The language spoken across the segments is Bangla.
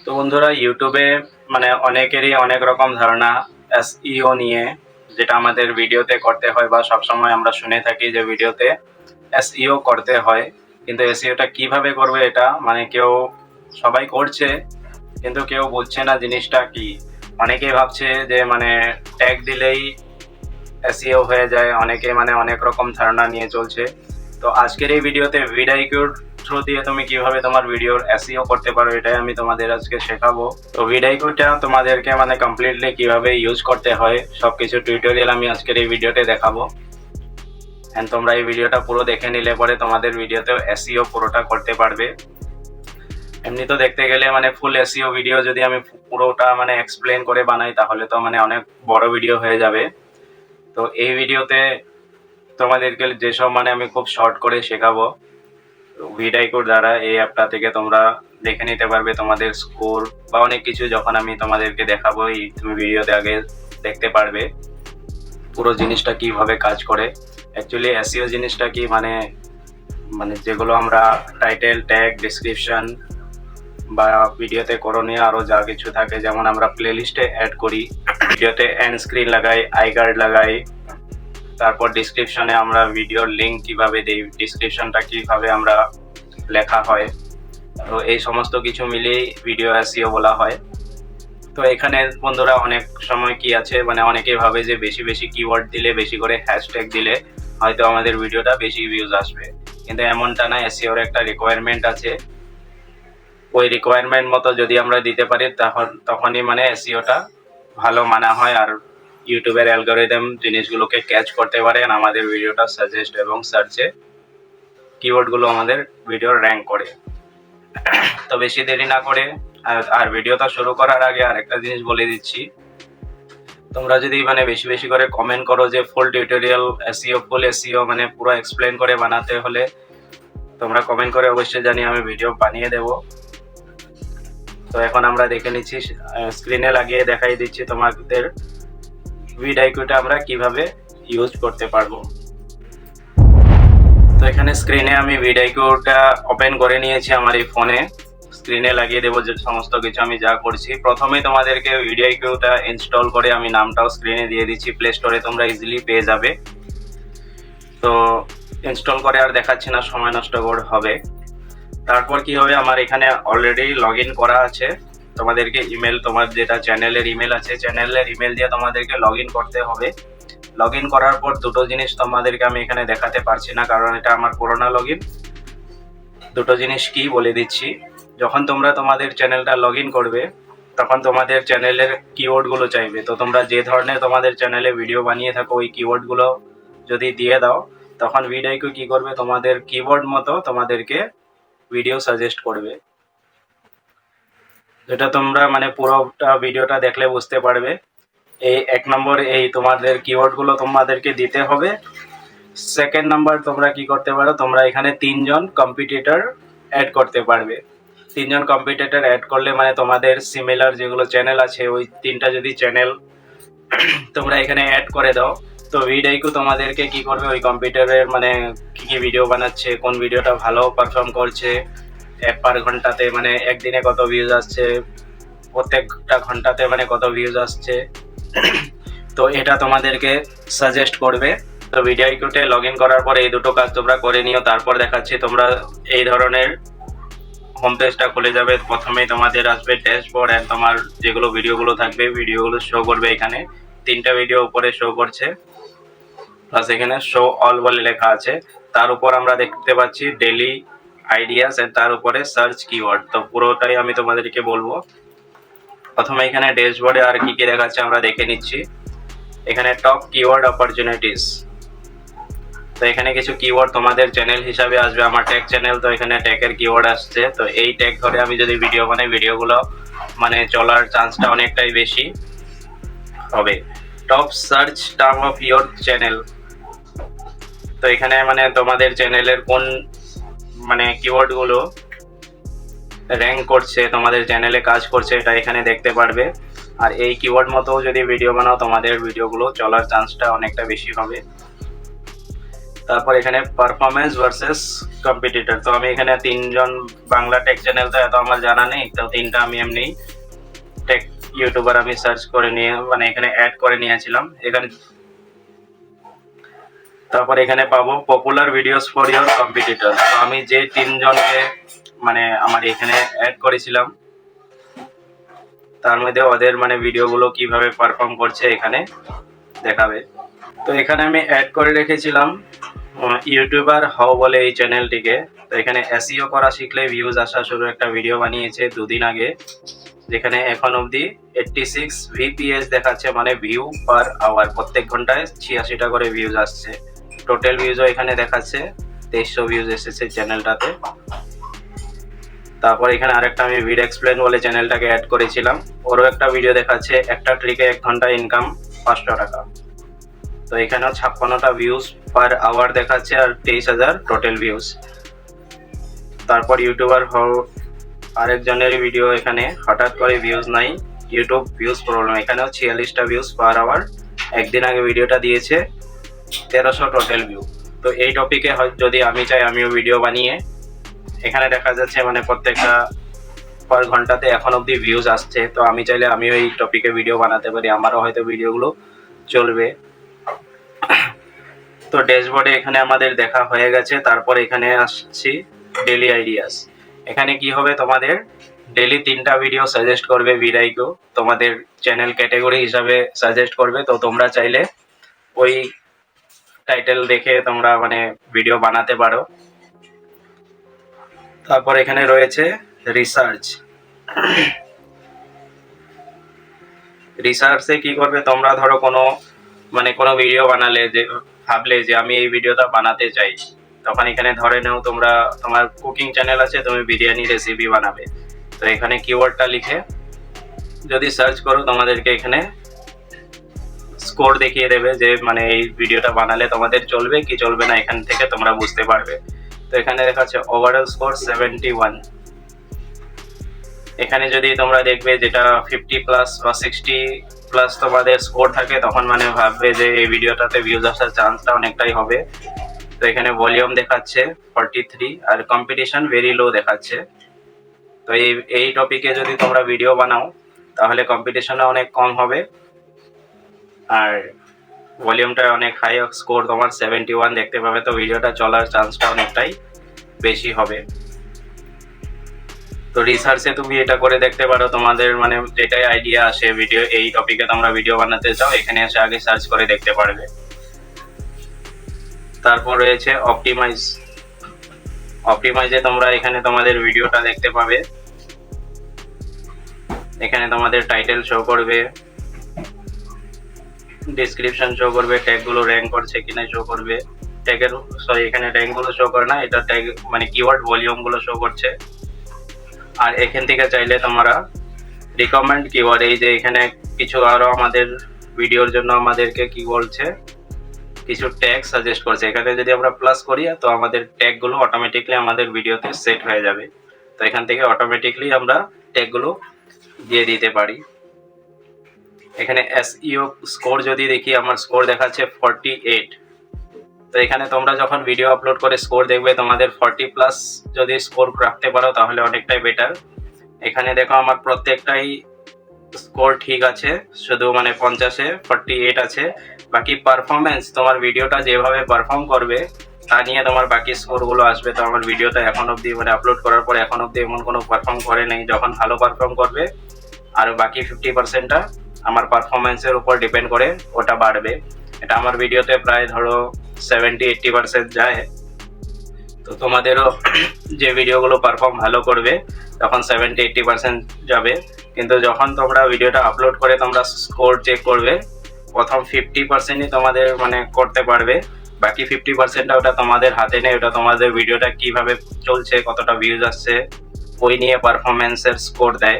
তো বন্ধুরা, ইউটিউবে মানে অনেকেরই অনেক রকম ধারণা এসইও নিয়ে, যেটা আমাদের ভিডিওতে করতে হয় বা সবসময় আমরা শুনে থাকি যে ভিডিওতে এসইও করতে হয়। কিন্তু এসইওটা কিভাবে করবে এটা মানে কেউ সবাই করছে, কিন্তু কেউ বুঝছে না জিনিসটা কি। অনেকেই ভাবছে যে মানে ট্যাগ দিলেই এসইও হয়ে যায়, অনেকে মানে অনেক রকম ধারণা নিয়ে চলছে। তো আজকের এই ভিডিওতে ভিডিকিউর থ্রু দিয়ে তুমি কিভাবে তোমার ভিডিওর এসইও করতে পারো এটাই আমি তোমাদের আজকে শেখাবো। তো ভিডিকিউটা তোমাদেরকে মানে কমপ্লিটলি কিভাবে ইউজ করতে হয় সবকিছু টিউটোরিয়াল আমি আজকের এই ভিডিওতে দেখাবো। এন্ড তোমরা এই ভিডিওটা পুরো দেখে নিলে পরে তোমাদের ভিডিওতেও এসইও পুরোটা করতে পারবে। এমনি তো দেখতে গেলে মানে ফুল এসইও ভিডিও যদি আমি পুরোটা মানে এক্সপ্লেন করে বানাই তাহলে তো মানে অনেক বড় ভিডিও হয়ে যাবে। তো এই ভিডিওতে তোমাদেরকে যেসব মানে আমি খুব শর্ট করে শেখাবো ভিডিকিউর দ্বারা, এই অ্যাপটা থেকে তোমরা দেখে নিতে পারবে তোমাদের স্কোর বা অনেক কিছু। যখন আমি তোমাদেরকে দেখাবো তুমি ভিডিওতে আগে দেখতে পারবে পুরো জিনিসটা কিভাবে কাজ করে। অ্যাকচুয়ালি এসইও জিনিসটা কি মানে মানে যেগুলো আমরা টাইটেল, ট্যাগ, ডেসক্রিপশন বা ভিডিওতে করণীয় আরো যা কিছু থাকে, যেমন আমরা প্লেলিস্টে অ্যাড করি, ভিডিওতে এন্ড স্ক্রিন লাগাই, আই কার্ড লাগাই, তারপর ডিসক্রিপশনে আমরা ভিডিওর লিঙ্ক কিভাবে দেই, ডিসক্রিপশনটা কিভাবে আমরা লেখা হয়। তো এই সমস্ত কিছু মিলিয়ে ভিডিও এসইও বলা হয়। তো এখানে বন্ধুরা অনেক সময় কি আছে মানে অনেকেই ভাবে যে বেশি বেশি কিওয়ার্ড দিলে, বেশি করে হ্যাশট্যাগ দিলে হয়তো আমাদের ভিডিওটা বেশি ভিউজ আসবে, কিন্তু এমনটা না। এসইওর একটা রিকোয়ারমেন্ট আছে, ওই রিকোয়ারমেন্ট মতো যদি আমরা দিতে পারি তখনই মানে এসইওটা ভালো মানা হয়, আর ইউটিউবের অ্যালগরিদম জিনিসগুলোকে ক্যাচ করতে পারে আর আমাদের ভিডিওটা সাজেস্ট এবং সার্চে কিওয়ার্ডগুলো আমাদের ভিডিওর র্যাঙ্ক করে। তো বেশি দেরি না করে আর ভিডিওটা শুরু করার আগে আরেকটা জিনিস বলে দিচ্ছি, তোমরা যদি মানে বেশি বেশি করে কমেন্ট করো যে ফুল টিউটোরিয়াল এসইও, ফুল এসইও মানে পুরো এক্সপ্লেন করে বানাতে হলে তোমরা কমেন্ট করে অবশ্যই জানিয়ে আমি ভিডিও বানিয়ে দেব। তো এখন আমরা দেখে নিচ্ছি, স্ক্রিনে লাগিয়ে দেখাই দিচ্ছি তোমাদের ভিডিকিউটা আমরা কিভাবে ইউজ করতে পারবো। তো এখানে স্ক্রিনে আমি ভিডিকিউটা ওপেন করে নিয়েছি আমার এই ফোনে, স্ক্রিনে লাগিয়ে দেবো যে সমস্ত কিছু আমি যা করছি। প্রথমে তোমাদেরকে ভিডিকিউটা ইনস্টল করে আমি নামটাও স্ক্রিনে দিয়ে দিচ্ছি, প্লে স্টোরে তোমরা ইজিলি পেয়ে যাবে। তো ইনস্টল করে আর দেখাচ্ছি না, সময় নষ্ট হবে। তারপর কি হবে, আমার এখানে অলরেডি লগ ইন করা আছে। তোমাদেরকে ইমেল, তোমার যেটা চ্যানেলের ইমেল আছে, চ্যানেলের ইমেল দিয়ে তোমাদেরকে লগ ইন করতে হবে। লগ ইন করার পর দুটো জিনিস তোমাদেরকে আমি এখানে দেখাতে পারছি না, কারণ এটা আমার পুরোনো লগ ইন। দুটো জিনিস কি বলে দিচ্ছি, যখন তোমরা তোমাদের চ্যানেলটা লগ ইন করবে তখন তোমাদের চ্যানেলের কিওয়ার্ডগুলো চাইবে। তো তোমরা যে ধরনের তোমাদের চ্যানেলে ভিডিও বানিয়ে থাকো ওই কিওয়ার্ডগুলো যদি দিয়ে দাও তখন ভিডিকিউ কি করবে, তোমাদের কিওয়ার্ড মতো তোমাদেরকে ভিডিও সাজেস্ট করবে। যেটা তোমরা মানে পুরোটা ভিডিওটা দেখলে বুঝতে পারবে। এই এক নম্বর, এই তোমাদের কিওয়ার্ডগুলো তোমাদেরকে দিতে হবে। সেকেন্ড নাম্বার, তোমরা কি করতে পারো, তোমরা এখানে 3 জন কম্পিটিটর অ্যাড করতে পারবে। 3 জন কম্পিটিটর অ্যাড করলে মানে তোমাদের সিমিলার যেগুলো চ্যানেল আছে ওই 3টা যদি চ্যানেল তোমরা এখানে অ্যাড করে দাও, তো ভিডিকিউ তোমাদেরকে কি করবে, ওই কম্পিউটারের মানে কি কি ভিডিও বানাচ্ছে, কোন ভিডিওটা ভালো পারফর্ম করছে, পার ঘন্টাতে মানে একদিনে কত ভিউজ আসছে, প্রত্যেকটা ঘন্টাতে মানে কত ভিউজ আসছে, তো এটা তোমাদেরকে সাজেস্ট করবে। তো ভিডিকিউতে লগ ইন করার পরে এই দুটো কাজ তোমরা করে নিও। তারপর দেখাচ্ছি, তোমরা এই ধরনের হোম পেজটা খুলে যাবে। প্রথমেই তোমাদের আসবে ড্যাশবোর্ড, এন্ড তোমার যেগুলো ভিডিওগুলো থাকবে ভিডিওগুলো শো করবে। এখানে 3টা ভিডিও উপরে শো করছে, প্লাস এখানে শো অল বলে লেখা আছে। তার উপর আমরা দেখতে পাচ্ছি ডেইলি আইডিয়াস, এন্ড তার উপরে সার্চ কিওয়ার্ড। তো পুরোটাই আমি তোমাদেরকে বলবো। প্রথমে এখানে ড্যাশবোর্ডে আর কি কি দেখাচ্ছে আমরা দেখে নিচ্ছি। এখানে টপ কিওয়ার্ড অপরচুনিটিস, তো এখানে কিছু কিওয়ার্ড তোমাদের চ্যানেল হিসাবে আসবে। আমার ট্যাগ চ্যানেল, তো এখানে ট্যাগের কিওয়ার্ড আসছে। তো এই ট্যাগ ধরে আমি যদি ভিডিও বানাই ভিডিওগুলো মানে চলার চান্সটা অনেকটাই বেশি হবে। Top search term of your channel, তো এখানে মানে তোমাদের চ্যানেলের কোন মানে কিওয়ার্ডগুলো র্যাঙ্ক করছে, তোমাদের চ্যানেলে কাজ করছে, এটা এখানে দেখতে পারবে। আর এই কিওয়ার্ড মতো যদি ভিডিও বানাও তোমাদের ভিডিওগুলো চলার চান্সটা অনেকটা বেশি হবে। তারপর এখানে পারফরমেন্স ভার্সেস কম্পিটিটর। তো আমি এখানে তিনজন বাংলা টেক চ্যানেল তো এত আমার জানা নেই, তো তিনটা আমি এমনি টেক ইউটিউবার আমি সার্চ করে নিয়ে মানে এখানে অ্যাড করে নিয়েছিলাম এখানে। তারপর এখানে পাবো popular videos for your competitor. তো আমি যে তিনজনকে মানে আমার এখানে অ্যাড করেছিলাম তার মধ্যে ওদের মানে ভিডিওগুলো কিভাবে পারফর্ম করছে এখানে দেখাবে। তো এখানে আমি অ্যাড করে রেখেছিলাম ইউটিউবার হাও বলে এই চ্যানেলটিকে। তো এখানে এসইও করা শিখলে ভিউজ আসা শুরু একটা ভিডিও বানিয়েছে দুদিন আগে, যেখানে এখন অবধি 86 ভিপিএস দেখাচ্ছে, মানে ভিউ পার আওয়ার, প্রত্যেক ঘন্টায় 86টা করে ভিউজ আসছে। টোটাল ভিউজও এখানে দেখাচ্ছে 2300 ভিউজ এসেছে চ্যানেলটাতে। তারপর এখানে আরেকটা আমি ভিডিও এক্সপ্লেন বলে চ্যানেলটাকে অ্যাড করেছিলাম, ওরও একটা ভিডিও দেখাচ্ছে একটা ট্রিকে 1 ঘন্টা ইনকাম 500 টাকা। তো এখানেও 56টা ভিউজ পার আওয়ার দেখাচ্ছে আর 23,000 টোটাল ভিউজ। তারপর ইউটিউবার আরেকজনের ভিডিও, এখানে হঠাৎ করে ভিউজ নাই, ইউটিউব ভিউজ প্রবলেম, এখানেও 46টা ভিউজ পার আওয়ার। একদিন আগে ভিডিওটা দিয়েছে 1300 টোটাল ভিউ। তো এই টপিকে যদি আমি চাই আমিও ভিডিও বানিয়ে, এখানে দেখা যাচ্ছে মানে প্রত্যেকটা পার ঘন্টাতে এখন অবধি ভিউজ আসছে, তো আমি চাইলে আমিও এই টপিকে ভিডিও বানাতে পারি, আমারও হয়তো ভিডিওগুলো চলবে। তো ড্যাশবোর্ডে এখানে আমাদের দেখা হয়ে গেছে। তারপর এখানে আসছি ডেলি আইডিয়াস। এখানে কি হবে, তোমাদের ডেলি 3টা ভিডিও সাজেস্ট করবে ভিডিক, তোমাদের চ্যানেল ক্যাটাগরি হিসাবে সাজেস্ট করবে। তো তোমরা চাইলে ওই টাইটেল দেখে তোমরা মানে ভিডিও বানাতে পারো। তারপর এখানে রয়েছে রিসার্চ। রিসার্চে কি করবে, তোমরা ধরো কোনো ভিডিও বানালে, যে ভাবলে যে আমি এই ভিডিওটা বানাতে চাই, তখন এখানে ধরে নাও তোমার কুকিং চ্যানেল আছে, তুমি বিরিয়ানি রেসিপি বানাবে। তো এখানে কিওয়ার্ডটা লিখে যদি সার্চ করো, তোমাদেরকে এখানে স্কোর দেখিয়ে দেবে যে মানে এই ভিডিওটা বানালে তোমাদের চলবে কি চলবে না, এখান থেকে তোমরা বুঝতে পারবে। তো এখানে দেখাচ্ছে ওভারঅল স্কোর 71। এখানে যদি তোমরা দেখবে যেটা 50 প্লাস বা 60 প্লাস তোমাদের স্কোর থাকে, তখন মানে ভাববে যে এই ভিডিওটাতে ভিউজ আসার চান্সটা অনেকটাই হবে। তো এখানে ভলিউম দেখাচ্ছে 43 আর কম্পিটিশন ভেরি লো দেখাচ্ছে। তো এই টপিকে যদি তোমরা ভিডিও বানাও তাহলে কম্পিটিশনও অনেক কম হবে আর ভলিউমটা অনেক হাই, স্কোর তোমার 71 দেখতে পাবে। তো ভিডিওটা চলার চান্সটা অনেকটাই বেশি হবে। তো রিসার্চে তুমি এটা করে দেখতে পারো, তোমাদের মানে যেটাই আইডিয়া আসে ভিডিও এই টপিকে তোমরা ভিডিও বানাতে চাও, এখানে এসে আগে সার্চ করে দেখতে পারবে। তারপর রয়েছে অপটিমাইজে তোমরা এখানে তোমাদের ভিডিওটা দেখতে পাবে। এখানে তোমাদের টাইটেল শো করবে, ডেসক্রিপশন শো করবে, ট্যাগগুলো র্যাঙ্ক করছে কিনা শো করবে। এখানে র্যাঙ্কগুলো শো করে না, এটা ট্যাগ মানে কিওয়ার্ড ভলিউমগুলো শো করছে। আর এখান থেকে চাইলে তোমরা রিকমেন্ড কিওয়ার্ড, এই যে এখানে কিছু আরো আমাদের ভিডিওর জন্য আমাদেরকে কি বলছে, কিছু ট্যাগ সাজেস্ট করছে। এখানে যদি আমরা প্লাস করি তো আমাদের ট্যাগগুলো অটোমেটিকলি আমাদের ভিডিওতে সেট হয়ে যাবে। তো এখান থেকে অটোমেটিকলি আমরা ট্যাগগুলো দিয়ে দিতে পারি। এখানে এসইও স্কোর যদি দেখি, আমার স্কোর দেখাচ্ছে 48। তো এখানে তোমরা যখন ভিডিও আপলোড করে স্কোর দেখবে, তোমাদের 40 প্লাস যদি স্কোর রাখতে পারো তাহলে অনেকটাই বেটার। এখানে দেখো আমার প্রত্যেকটাই স্কোর ঠিক আছে, শুধু মানে 50-এ 48 আছে। বাকি পারফরমেন্স, তোমার ভিডিওটা যেভাবে পারফর্ম করবে তা নিয়ে তোমার বাকি স্কোরগুলো আসবে। তো আমার ভিডিওটা এখন অবধি মানে আপলোড করার পর এখন অবধি এমন কোনো পারফর্ম করে নেই, যখন ভালো পারফর্ম করবে আর বাকি 50%টা আমার পারফরমেন্সের উপর ডিপেন্ড করে ওটা বাড়বে। এটা আমার ভিডিওতে প্রায় ধরো 70-80% যায়। তো তোমাদেরও যে ভিডিওগুলো পারফর্ম ভালো করবে তখন 70-80% যাবে। কিন্তু যখন তোমরা ভিডিওটা আপলোড করে তোমরা স্কোর চেক করবে, প্রথম 50%ই তোমাদের মানে করতে পারবে, বাকি 50%টা ওটা তোমাদের হাতে নেই। ওটা তোমাদের ভিডিওটা কিভাবে চলছে, কতটা ভিউজ আসছে, ওই নিয়ে পারফরমেন্সের স্কোর দেয়।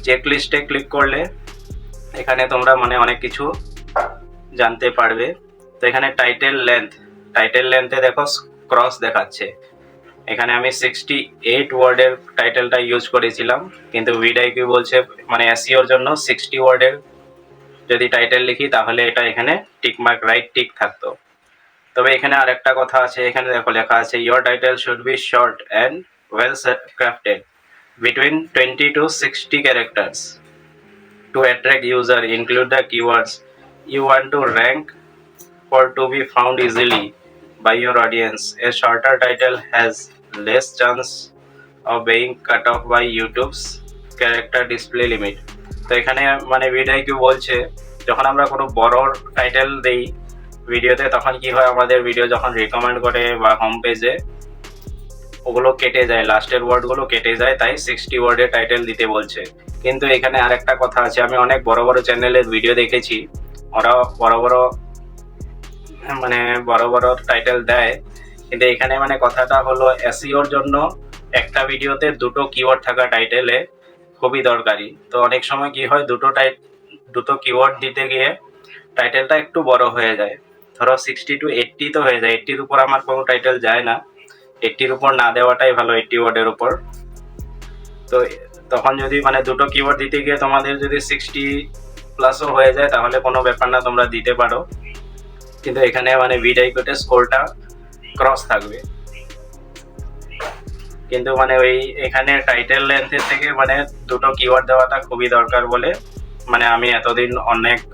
চেকলিস্টে ক্লিক করলে এখানে তোমরা মানে অনেক কিছু জানতে পারবে। তো এখানে টাইটেল লেন্থে দেখো ক্রস দেখাচ্ছে। এখানে আমি 68 ওয়ার্ডের টাইটেলটা ইউজ করেছিলাম, কিন্তু ভিডিক বলছে মানে এসইওর জন্য 60 ওয়ার্ডের যদি টাইটেল লিখি তাহলে এটা এখানে টিক মার্ক রাইট টিক থাকতো। তবে এখানে আরেকটা কথা আছে, এখানে দেখো লেখা আছে your title should be short and well crafted between 20 to 60 characters to attract user, include the keywords you want to rank for to be found easily by your audience. A shorter title has less chance of being cut off by YouTube's character display limit. তো এখানে মানে ভিডিও কি বলছে, যখন আমরা কোনো বড় টাইটেল দেই ভিডিওতে তখন কি হয়, আমাদের ভিডিও যখন রিকমেন্ড করে বা হোম পেজে ওগুলো কেটে যায়, লাস্টের ওয়ার্ডগুলো কেটে যায়, তাই 60 ওয়ার্ডের টাইটেল দিতে বলছে। কিন্তু এখানে আরেকটা কথা আছে, আমি অনেক বড় বড় চ্যানেলের ভিডিও দেখেছি, ওরা বড় বড় টাইটেল দেয়, কিন্তু এখানে মানে কথাটা হলো এসইওর জন্য একটা ভিডিওতে দুটো কিওয়ার্ড থাকা টাইটেলে খুবই দরকারি। তো অনেক সময় কি হয়, দুটো কিওয়ার্ড দিতে গিয়ে টাইটেলটা একটু বড় হয়ে যায়, ধরো 60 to 80 তো হয়ে যায়, 80-র উপর আমার কোনো টাইটেল যায় না, 80-র উপর না দেওয়াটাই ভালো, 80 ওয়ার্ডের উপর। তো তখন যদি মানে দুটো কিওয়ার্ড দিতে গিয়ে তোমাদের যদি 60 প্লাসও হয়ে যায় তাহলে কোনো ব্যাপার না, তোমরা দিতে পারো, কিন্তু এখানে মানে ভিডিওতে স্কোরটা ক্রস থাকবে। কিন্তু মানে ওই এখানে টাইটেল লেন্থের থেকে মানে দুটো কিওয়ার্ড দেওয়াটা খুবই দরকার বলে মানে আমি এতদিন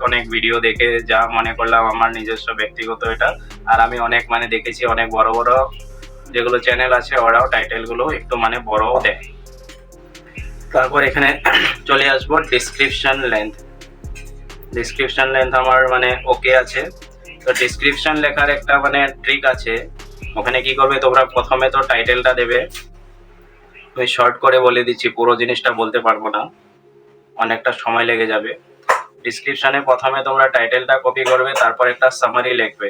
অনেক ভিডিও দেখে যা মনে করলাম আমার নিজস্ব ব্যক্তিগত এটা। আর আমি অনেক মানে দেখেছি অনেক বড় বড় যেগুলো চ্যানেল আছে ওরাও টাইটেলগুলো একটু মানে বড়ও দেয়। তারপর এখানে চলে আসবো ডিসক্রিপশন লেন্থ আমার মানে ওকে আছে। তো ডিসক্রিপশন লেখার একটা মানে ট্রিক আছে, ওখানে কি করবে তোমরা, প্রথমে তো টাইটেলটা দেবে, আমি শর্ট করে বলে দিচ্ছি, পুরো জিনিসটা বলতে পারবো না, অনেকটা সময় লেগে যাবে। ডিসক্রিপশনে প্রথমে তোমরা টাইটেলটা কপি করবে, তারপর একটা সামারি লিখবে,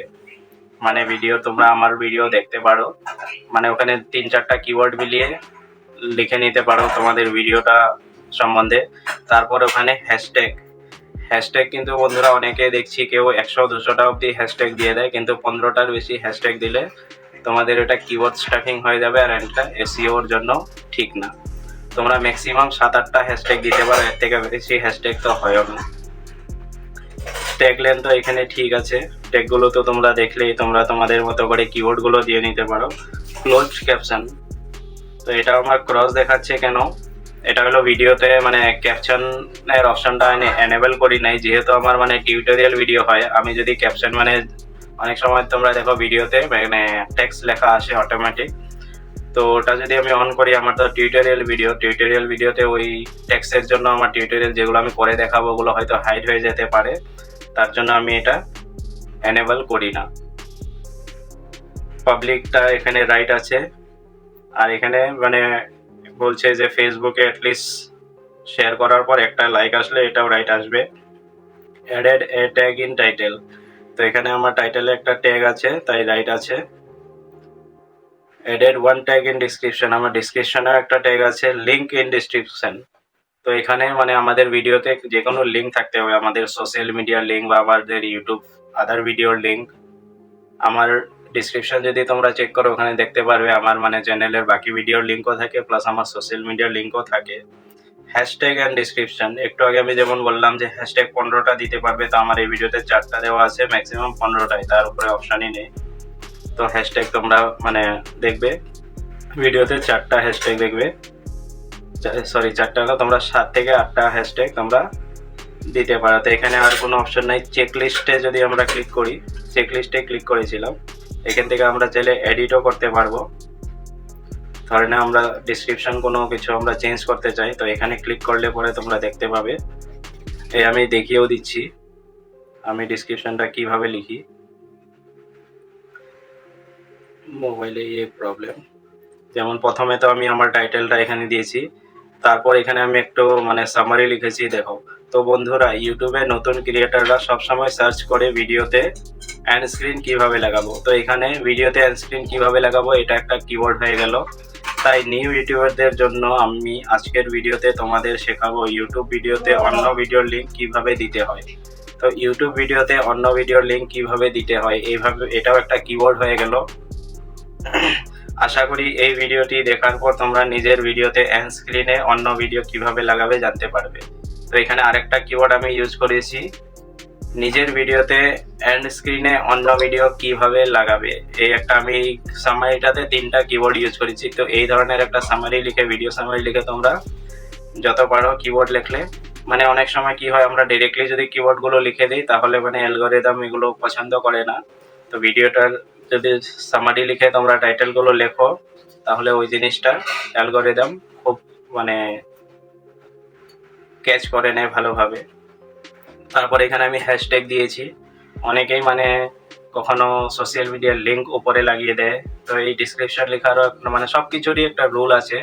মানে তোমরা আমার ভিডিও দেখতে পারো, মানে ওখানে 3-4টা কিওয়ার্ড মিলিয়ে লিখে নিতে পারো তোমাদের ভিডিওটা সম্বন্ধে। তারপর ওখানে হ্যাশট্যাগ কিন্তু বন্ধুরা অনেকে দেখছি কেউ 100-200টা অব্দি হ্যাশট্যাগ দিয়ে দেয়, কিন্তু 15টার বেশি হ্যাশট্যাগ দিলে তোমাদের এটা কিওয়ার্ড স্টাফিং হয়ে যাবে, আর এটা এসইওর জন্য ঠিক না। তোমরা ম্যাক্সিমাম 7-8টা হ্যাশট্যাগ দিতে পারো, এর থেকে বেশি হ্যাশট্যাগ তো হয় না। ট্যাগ লেন্থ তো এখানে ঠিক আছে, ট্যাগগুলো তো তোমরা দেখলেই তোমরা তোমাদের মতো করে কিওয়ার্ডগুলো দিয়ে নিতে পারো। ক্লোজ ক্যাপশন, তো এটা আমার ক্রস দেখাচ্ছে কেন, এটা হলো ভিডিওতে মানে ক্যাপশনের অপশনটা এনেবল করি নাই, যেহেতু আমার মানে টিউটোরিয়াল ভিডিও হয়। আমি যদি ক্যাপশন মানে অনেক সময় তোমরা দেখো ভিডিওতে মানে টেক্সট লেখা আসে অটোমেটিক, তো ওটা যদি আমি অন করি, আমার তো টিউটোরিয়াল ভিডিওতে ওই টেক্সটের জন্য আমার টিউটোরিয়াল যেগুলো আমি করে দেখাবো ওগুলো হয়তো হাইড হয়ে যেতে পারে, তার জন্য আমি এটা এনেবল করি না। পাবলিকটা এখানে রাইট আছে, আর এখানে মানে বলছে যে ফেসবুকে অ্যাটলিস্ট শেয়ার করার পর একটা লাইক আসলে এটাও রাইট আসবে। Added A tag in title, তো এখানে আমার টাইটেলে একটা ট্যাগ আছে তাই রাইট আছে। Added one tag in description, আমার ডিসক্রিপশনেও একটা ট্যাগ আছে। লিঙ্ক ইন ডিসক্রিপশন, তো এখানে মানে আমাদের ভিডিওতে যে কোনো লিঙ্ক থাকতে হবে, আমাদের সোশ্যাল মিডিয়ার লিঙ্ক বা আমাদের ইউটিউব আদার ভিডিওর লিঙ্ক। আমার ডিসক্রিপশন যদি তোমরা চেক করো ওখানে দেখতে পারবে আমার মানে চ্যানেলের বাকি ভিডিওর লিঙ্কও থাকে, প্লাস আমার সোশ্যাল মিডিয়ার লিঙ্কও থাকে। হ্যাশট্যাগ অ্যান্ড ডিসক্রিপশন, একটু আগে আমি যেমন বললাম যে হ্যাশট্যাগ 15টা দিতে পারবে, তো আমার এই ভিডিওতে 4টা দেওয়া আছে, ম্যাক্সিমাম 15টাই, তার উপরে অপশানই নেই। তো হ্যাশট্যাগ তোমরা মানে দেখবে ভিডিওতে 4টা হ্যাশট্যাগ দেখবে, সরি 4টা না, তোমরা 7 থেকে 8টা হ্যাশট্যাগ তোমরা দিতে পারো। তো এখানে আর কোনো অপশন নাই। চেকলিস্টে যদি আমরা ক্লিক করি, চেকলিস্টে ক্লিক করেছিলাম, এখান থেকে আমরা চাইলে এডিটও করতে পারবো। ধরে না আমরা ডিসক্রিপশন কোনো কিছু আমরা চেঞ্জ করতে চাই, তো এখানে ক্লিক করলে পরে তোমরা দেখতে পাবে। এই আমি দেখিয়েও দিচ্ছি আমি ডিসক্রিপশনটা কিভাবে লিখি, মোবাইলে এই প্রবলেম। যেমন প্রথমে তো আমি আমার টাইটেলটা এখানে দিয়েছি, তারপর এখানে আমি একটু মানে সামারি লিখেছি, দেখো। তো বন্ধুরা, ইউটিউবে নতুন ক্রিয়েটাররা সবসময় সার্চ করে ভিডিওতে এন্ড স্ক্রিন কিভাবে লাগাবো, তো এখানে ভিডিওতে এন্ড স্ক্রিন কিভাবে লাগাবো এটা একটা কিওয়ার্ড হয়ে গেল। তাই নিউ ইউটিউবারদের জন্য আমি আজকের ভিডিওতে তোমাদের শেখাবো ইউটিউব ভিডিওতে অন্য ভিডিওর লিঙ্ক কিভাবে দিতে হয়। তো ইউটিউব ভিডিওতে অন্য ভিডিওর লিঙ্ক কিভাবে দিতে হয়, এইভাবে এটাও একটা কিওয়ার্ড হয়ে গেল। আশা করি এই ভিডিওটি দেখার পর তোমরা নিজের ভিডিওতে এন্ড স্ক্রিনে অন্য ভিডিও কিভাবে লাগাবে জানতে পারবে। তো এখানে আরেকটা কিওয়ার্ড আমি ইউজ করেছি, নিজের ভিডিওতে এন্ড স্ক্রিনে অন্য ভিডিও কিভাবে লাগাবে, এই একটা আমি সামারিটাতে 3টা কিওয়ার্ড ইউজ করেছি। তো এই ধরনের একটা সামারি লিখে, ভিডিও সামারি লিখে তোমরা যত পারো কিওয়ার্ড লিখলে, মানে অনেক সময় কি হয় আমরা ডাইরেক্টলি যদি কিওয়ার্ড গুলো লিখে দিই তাহলে মানে অ্যালগরিদম এগুলো পছন্দ করে না। তো ভিডিওটার যদি সামারি লিখে তোমরা টাইটেল গুলো লেখো তাহলে ওই জিনিসটা অ্যালগরিদম খুব মানে ক্যাচ করে নেয় ভালোভাবে। তারপর এখানে আমি হ্যাশট্যাগ দিয়েছি। অনেকেই মানে কখনো সোশ্যাল মিডিয়ার লিঙ্ক উপরে লাগিয়ে দেয়। তো এই ডিসক্রিপশন লেখারও মানে সব কিছুরই একটা রুল আছে।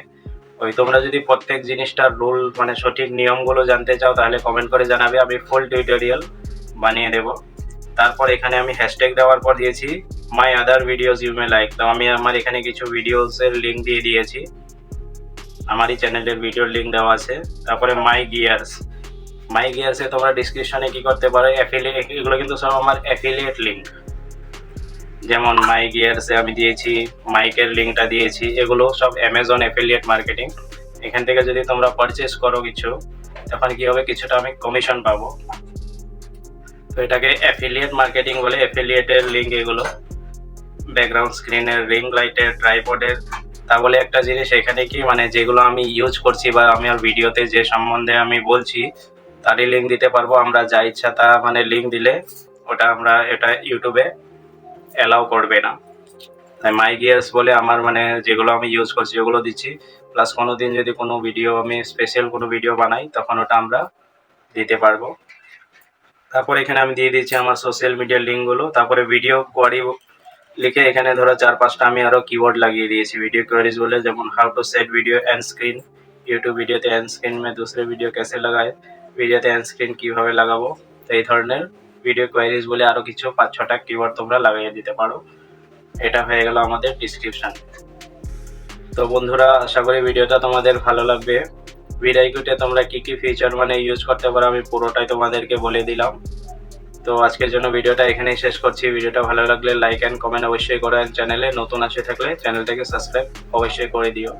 ওই তোমরা যদি প্রত্যেক জিনিসটার রুল মানে সঠিক নিয়মগুলো জানতে চাও তাহলে কমেন্ট করে জানাবে, আমি ফুল টিউটোরিয়াল বানিয়ে দেব। তারপর এখানে আমি হ্যাশট্যাগ দেওয়ার পর দিয়েছি my other videos you may like. তো আমি আমার এখানে কিছু ভিডিওসের লিঙ্ক দিয়ে দিয়েছি, আমারই চ্যানেলের ভিডিওর লিঙ্ক দেওয়া আছে। তারপরে মাই গিয়ার্সে তোমরা ডিসক্রিপশনে কি করতে পারো, অ্যাফিলিয়েট, এগুলো কিন্তু সব আমার অ্যাফিলিয়েট লিঙ্ক। যেমন মাই গিয়ার্সে আমি দিয়েছি, মাইকের লিঙ্কটা দিয়েছি, এগুলো সব অ্যামাজন অ্যাফিলিয়েট মার্কেটিং। এখান থেকে যদি তোমরা পারচেস করো কিছু, তখন কি হবে, কিছুটা আমি কমিশন পাবো। তো এটাকে অ্যাফিলিয়েট মার্কেটিং বলে। অ্যাফিলিয়েটের লিঙ্ক এগুলো, ব্যাকগ্রাউন্ড স্ক্রিনের, রিং লাইটের, ট্রাইপডের। তাহলে একটা জিনিস এখানে কি মানে যেগুলো আমি ইউজ করছি বা আমার ভিডিওতে যে সম্বন্ধে আমি বলছি তারই লিঙ্ক দিতে পারবো। আমরা যা ইচ্ছা তা মানে লিঙ্ক দিলে এটা ইউটিউবে অ্যালাউ করবে না। তাই মাই গিয়ার্স বলে আমার মানে যেগুলো আমি ইউজ করছি ওগুলো দিচ্ছি। প্লাস কোনো দিন যদি কোনো ভিডিও আমি স্পেশাল কোনো ভিডিও বানাই তখন ওটা আমরা দিতে পারবো। তারপর এখানে আমি দিয়ে দিচ্ছি আমার সোশ্যাল মিডিয়ার লিঙ্কগুলো। তারপরে ভিডিও কোয়ারি লিখে এখানে ধরো 4-5টা আমি আরও কিওয়ার্ড লাগিয়ে দিয়েছি ভিডিও কোয়ারিজ বলে, যেমন how to set video and screen, YouTube ভিডিওতে এন্ড স্ক্রিন में दूसरे ভিডিও कैसे লাগায়, ভিডিওতে এন্ড স্ক্রিন কীভাবে লাগাবো। তো এই ধরনের ভিডিও কোয়ারিজ বলে আরও কিছু 5-6টা কিওয়ার্ড তোমরা লাগিয়ে দিতে পারো। এটা হয়ে গেল আমাদের ডিসক্রিপশন। তো বন্ধুরা, আশা করি ভিডিওটা তোমাদের ভালো লাগবে। ভিডিওতে তোমরা কি কি ফিচার মানে ইউজ করতে পারো আমি পুরোটাই তোমাদেরকে বলে দিলাম। তো আজকের জন্য ভিডিওটা এখানেই শেষ করছি। ভিডিওটা ভালো লাগলে লাইক অ্যান্ড কমেন্ট অবশ্যই করো। চ্যানেলে নতুন আসে থাকলে চ্যানেলটাকে সাবস্ক্রাইব অবশ্যই করে দিও।